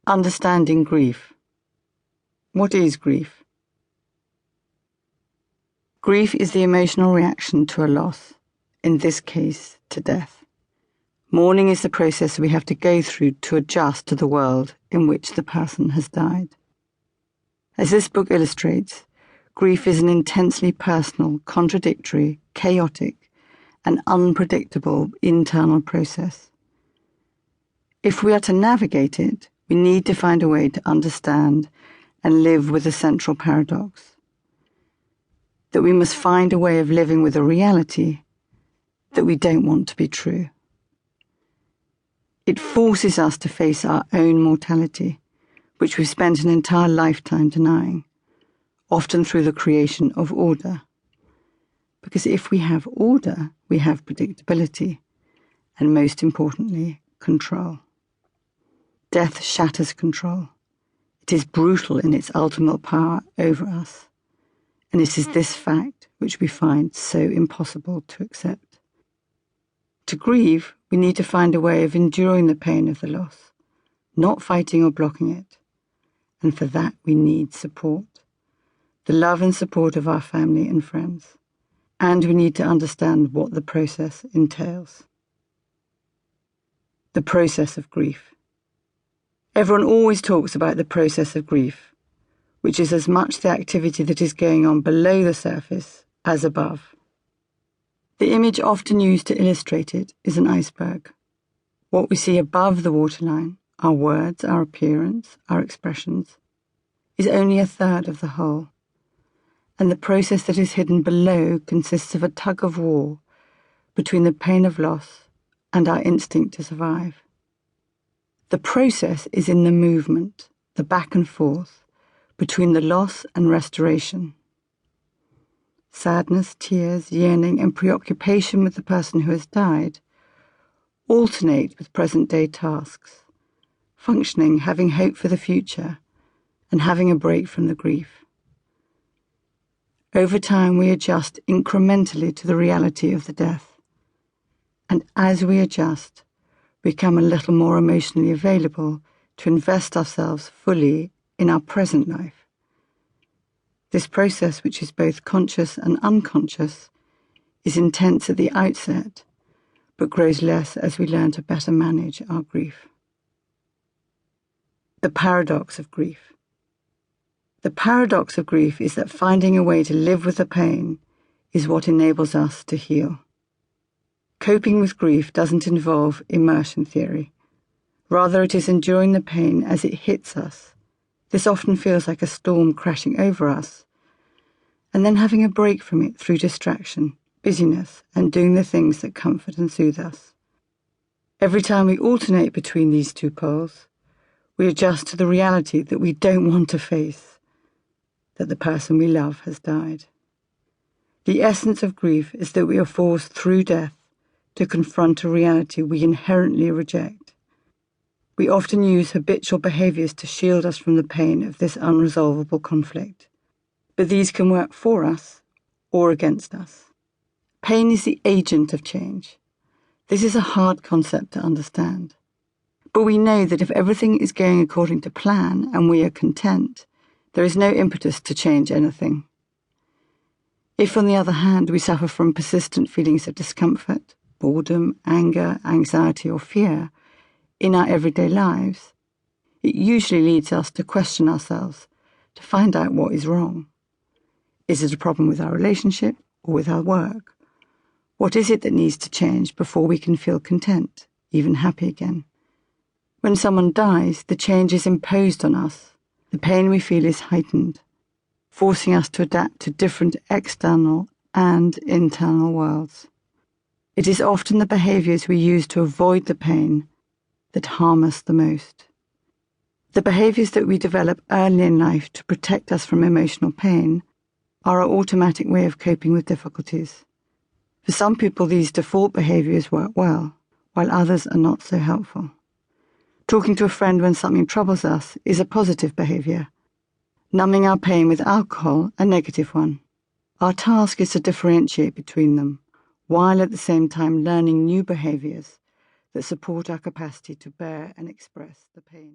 Understanding grief. What is grief? Grief is the emotional reaction to a loss, in this case, to death. Mourning is the process we have to go through to adjust to the world in which the person has died. As this book illustrates, grief is an intensely personal, contradictory, chaotic, and unpredictable internal process. If we are to navigate it, we need to find a way to understand and live with the central paradox. That we must find a way of living with a reality that we don't want to be true. It forces us to face our own mortality, which we've spent an entire lifetime denying, often through the creation of order. Because if we have order, we have predictability, and most importantly, control. Death shatters control. It is brutal in its ultimate power over us, and it is this fact which we find so impossible to accept. To grieve, we need to find a way of enduring the pain of the loss, not fighting or blocking it, and for that we need support, the love and support of our family and friends, and we need to understand what the process entails. The process of grief. Everyone always talks about the process of grief, which is as much the activity that is going on below the surface as above. The image often used to illustrate it is an iceberg. What we see above the waterline, our words, our appearance, our expressions, is only a third of the whole, and the process that is hidden below consists of a tug of war between the pain of loss and our instinct to survive. The process is in the movement, the back and forth, between the loss and restoration. Sadness, tears, yearning, and preoccupation with the person who has died alternate with present-day tasks, functioning, having hope for the future, and having a break from the grief. Over time, we adjust incrementally to the reality of the death, and as we adjust, become a little more emotionally available to invest ourselves fully in our present life. This process, which is both conscious and unconscious, is intense at the outset, but grows less as we learn to better manage our grief. The paradox of grief. The paradox of grief is that finding a way to live with the pain is what enables us to heal. Coping with grief doesn't involve immersion theory. Rather, it is enduring the pain as it hits us. This often feels like a storm crashing over us, and then having a break from it through distraction, busyness, and doing the things that comfort and soothe us. Every time we alternate between these two poles, we adjust to the reality that we don't want to face, that the person we love has died. The essence of grief is that we are forced through death to confront a reality we inherently reject. We often use habitual behaviours to shield us from the pain of this unresolvable conflict, but these can work for us or against us. Pain is the agent of change. This is a hard concept to understand, but we know that if everything is going according to plan and we are content, there is no impetus to change anything. If, on the other hand, we suffer from persistent feelings of discomfort, boredom, anger, anxiety, or fear in our everyday lives, it usually leads us to question ourselves, to find out what is wrong. Is it a problem with our relationship or with our work? What is it that needs to change before we can feel content, even happy again? When someone dies, the change is imposed on us. The pain we feel is heightened, forcing us to adapt to different external and internal worlds. It is often the behaviours we use to avoid the pain that harm us the most. The behaviours that we develop early in life to protect us from emotional pain are our automatic way of coping with difficulties. For some people, these default behaviours work well, while others are not so helpful. Talking to a friend when something troubles us is a positive behaviour. Numbing our pain with alcohol, a negative one. Our task is to differentiate between them, while at the same time learning new behaviours that support our capacity to bear and express the pain.